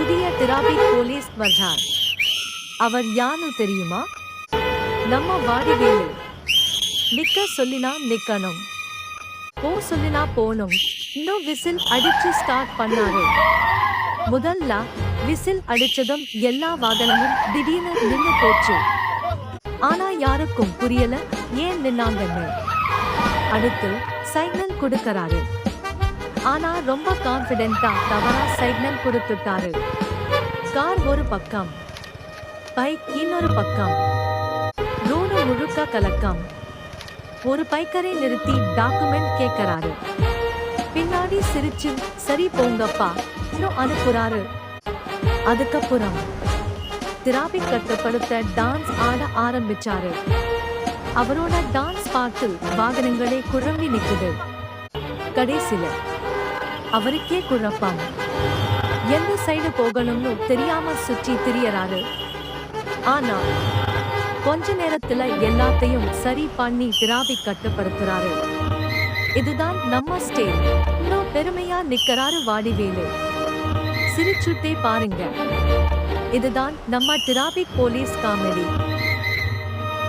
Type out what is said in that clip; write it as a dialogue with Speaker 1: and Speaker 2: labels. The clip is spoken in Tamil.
Speaker 1: புதிய டிராபிக் போலீஸ் வர்றார். அவர் யாரு தெரியுமா? நம்ம வாடிவேலு. நிக்க சொல்லினா நிக்கணும், போ சொல்லினா போணும். இன்னும் விசில் அடிச்சு ஸ்டார்ட் பண்ணாரு. முதல்ல விசில் அடிச்சதும் எல்லா வாகனமும் திடீர்னு நின்னு போச்சு. ஆனா யாருக்கும் புரியல ஏன் நின்னாங்கன்னு. அடுத்து சிக்னல் கொடுக்கறாரு. ஆனா ரொம்ப கான்ஃபிடென்ட்டா தவறா சிக்னல் கொடுத்துட்டாரு. கார் ஒரு பக்கம், பைக் இன்னொரு பக்கம், ரோடு முழுக்க கலக்கம். ஒரு பைக்கரை நிறுத்தி டாக்குமெண்ட் கேட்கறாரு. பின்னாடி சிரிச்சு சரி போங்கப்பா அனுப்புறாரு. அதுக்கப்புறம் டிராபிக் கட்டுப்படுத்த டான்ஸ் ஆட ஆரம்பிச்சாரு. அவரோட டான்ஸ் பார்த்து வாகனங்களே குழம்பி நிக்குது. கடைசில அவருக்கே குழப்பம். எந்த சைடு போகணும்னு தெரியாம சுற்றி திரியறாரு. ஆனா கொஞ்ச நேரத்துல எல்லாத்தையும் சரி பண்ணி டிராபிக் கட்டுப்படுத்துறாரு. இதுதான் நம்ம ஸ்டைல். இன்னும் பெருமையா நிக்கறாரு வாடிவேலு. சிரிச்சுட்டே பாருங்க. இதுதான் நம்ம டிராபிக் போலீஸ் காமெடி.